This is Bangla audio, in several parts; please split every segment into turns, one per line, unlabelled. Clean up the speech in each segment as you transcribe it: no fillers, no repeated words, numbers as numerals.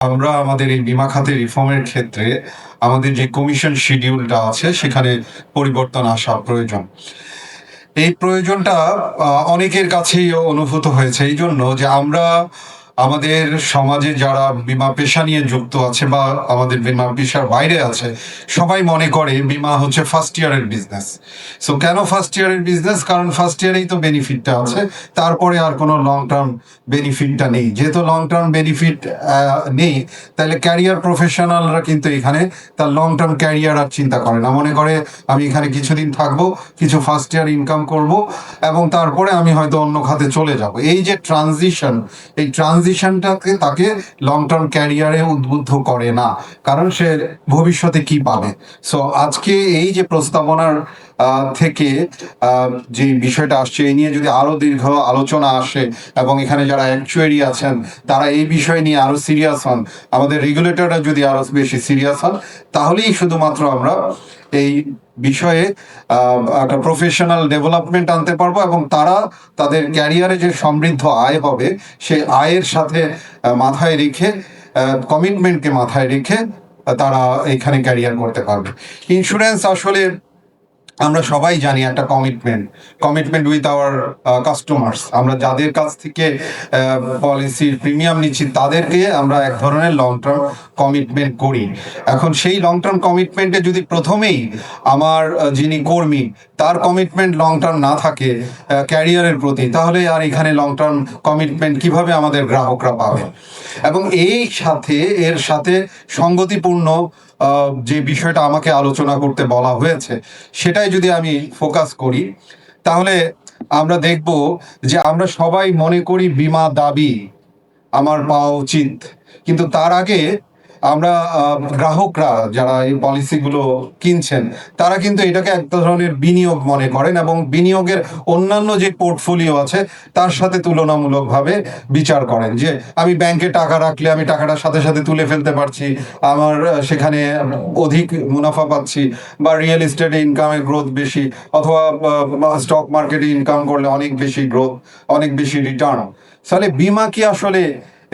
আমরা আমাদের এই বীমা খাতে রিফর্মের ক্ষেত্রে আমাদের যে কমিশন শিডিউলটা আছে সেখানে পরিবর্তন আসা প্রয়োজন। এই প্রয়োজনটা অনেকের কাছেই অনুভূত হয়েছে এই জন্য যে আমরা আমাদের সমাজে যারা বীমা পেশা নিয়ে যুক্ত আছে বা আমাদের বীমা পেশার বাইরে আছে, সবাই মনে করে বীমা হচ্ছে ফার্স্ট ইয়ারের বিজনেস। সো কেন ফার্স্ট ইয়ারের বিজনেস? কারণ ফার্স্ট ইয়ারেই তো বেনিফিটটা আছে, তারপরে আর কোনো লং টার্ম বেনিফিটটা নেই। যেহেতু লং টার্ম বেনিফিট নেই, তাহলে ক্যারিয়ার প্রফেশনালরা কিন্তু এখানে তার লং টার্ম ক্যারিয়ার আর চিন্তা করে না। মনে করে আমি এখানে কিছুদিন থাকবো, কিছু ফার্স্ট ইয়ার ইনকাম করব, এবং তারপরে আমি হয়তো অন্য খাতে চলে যাব। এই যে ট্রানজিশন, এই ট্রানজিশনটাকে তাকে লং টার্ম ক্যারিয়ারে উদ্বুদ্ধ করে না, কারণ সে ভবিষ্যতে কি পাবে। সো আজকে এই যে প্রস্তাবনার থেকে যে বিষয়টা আসছে, এই নিয়ে যদি আরো দীর্ঘ আলোচনা আসে এবং এখানে যারা অ্যাকচুয়ারি আছেন তারা এই বিষয় নিয়ে আরো সিরিয়াস হন, আমাদের রেগুলেটররা যদি আরো বেশি সিরিয়াস হন, তাহলেই শুধুমাত্র আমরা এই বিষয়ে একটা প্রফেশনাল ডেভেলপমেন্ট আনতে পারবো, এবং তারা তাদের ক্যারিয়ারে যে সমৃদ্ধ আয় হবে সেই আয়ের সাথে মাথায় রেখে, কমিটমেন্টকে মাথায় রেখে তারা এখানে ক্যারিয়ার করতে পারবে। ইন্স্যুরেন্স আসলে আমরা সবাই জানি একটা কমিটমেন্ট উইথ আওয়ার কাস্টমার্স। আমরা যাদের কাছ থেকে পলিসির প্রিমিয়াম নিচ্ছি তাদেরকে আমরা এক ধরনের লং টার্ম কমিটমেন্ট করি। এখন সেই লং টার্ম কমিটমেন্টে যদি প্রথমেই আমার যিনি কর্মী তার কমিটমেন্ট লং টার্ম না থাকে ক্যারিয়ারের প্রতি, তাহলে আর এখানে লং টার্ম কমিটমেন্ট কিভাবে আমাদের গ্রাহকরা পাবে? এবং এর সাথে সঙ্গতিপূর্ণ যে বিষয়টা আমাকে আলোচনা করতে বলা হয়েছে সেটাই যদি আমি ফোকাস করি, তাহলে আমরা দেখব যে আমরা সবাই মনে করি বীমা দাবি আমার পাওয়া উচিত, কিন্তু তার আগে আমরা গ্রাহকরা যারা এই পলিসিগুলো কিনছেন তারা কিন্তু এটাকে এক ধরনের বিনিয়োগ মনে করেন, এবং বিনিয়োগের অন্যান্য যে পোর্টফোলিও আছে তার সাথে তুলনামূলকভাবে বিচার করেন যে আমি ব্যাংকে টাকা রাখলে আমি টাকাটার সাথে সাথে তুলে ফেলতে পারছি, আমার সেখানে অধিক মুনাফা পাচ্ছি, বা রিয়েল এস্টেটে ইনকামের গ্রোথ বেশি, অথবা স্টক মার্কেটে ইনকাম করলে অনেক বেশি গ্রোথ, অনেক বেশি রিটার্ন। তাহলে বীমা কি আসলে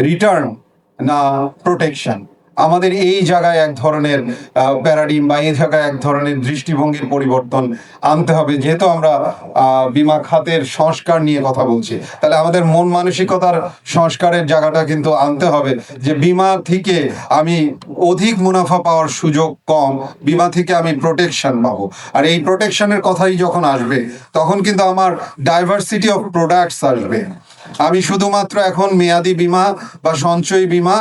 রিটার্ন না প্রোটেকশন? আমাদের এই জায়গায় এক ধরনের প্যারাডিম বা এই জায়গায় এক ধরনের দৃষ্টিভঙ্গির পরিবর্তন আনতে হবে। যেহেতু আমরা বীমা খাতের সংস্কার নিয়ে কথা বলছি, তাহলে আমাদের মন মানসিকতার সংস্কারের জায়গাটা কিন্তু আনতে হবে যে বীমা থেকে আমি অধিক মুনাফা পাওয়ার সুযোগ কম, বীমা থেকে আমি প্রোটেকশন পাবো। আর এই প্রোটেকশনের কথাই যখন আসবে তখন কিন্তু আমার ডাইভার্সিটি অফ প্রোডাক্টস আসবে। আমি শুধুমাত্র এখন মেয়াদি বীমা বা সঞ্চয়ী বীমা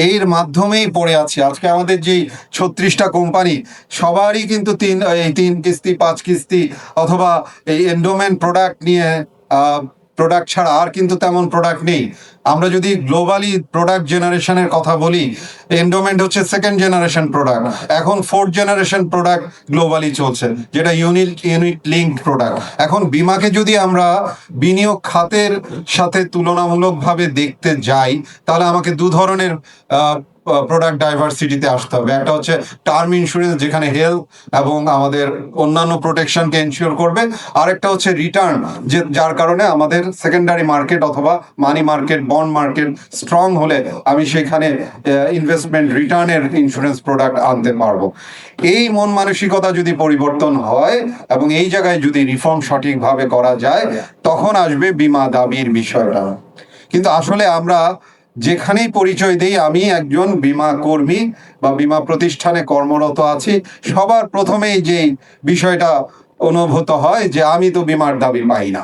এর মাধ্যমেই পড়ে আছি। আজকে আমাদের যেই 36টা কোম্পানি, সবারই কিন্তু 3 কিস্তি 5 কিস্তি অথবা এই এন্ডোমেন্ট প্রোডাক্ট নিয়ে প্রোডাক্ট ছাড়া আর কিন্তু তেমন প্রোডাক্ট নেই। আমরা যদি গ্লোবালি প্রোডাক্ট জেনারেশনের কথা বলি, এন্ডোমেন্ট হচ্ছে সেকেন্ড জেনারেশন প্রোডাক্ট, এখন 4th জেনারেশন প্রোডাক্ট গ্লোবালি চলছে, যেটা ইউনিট লিঙ্কড প্রোডাক্ট। এখন বীমাকে যদি আমরা বিনিয়োগ খাতের সাথে তুলনামূলকভাবে দেখতে যাই, তাহলে আমাকে দু ধরনের প্রোডাক্ট ডাইভার্সিটিতে আসতে হবে। একটা হচ্ছে টার্ম ইন্স্যুরেন্স, যেখানে হেলথ এবং আমাদের অন্যান্য প্রোটেকশনকে এনশিওর করবে। আরেকটা হচ্ছে রিটার্ন, যার কারণে আমাদের সেকেন্ডারি মার্কেট অথবা money market, bond market strong হলে আমি সেখানে ইনভেস্টমেন্ট রিটার্নের ইন্স্যুরেন্স প্রোডাক্ট আনতে পারবো। এই মন মানসিকতা যদি পরিবর্তন হয় এবং এই জায়গায় যদি রিফর্ম সঠিকভাবে করা যায়, তখন আসবে বীমা দাবির বিষয়টা। কিন্তু আসলে আমরা যেখানেই পরিচয় দেই আমি একজন বীমা কর্মী বা বীমা প্রতিষ্ঠানে কর্মরত আছি, সবার প্রথমেই যে বিষয়টা অনুভূত হয় যে আমি তো বীমার দাবি পাই না।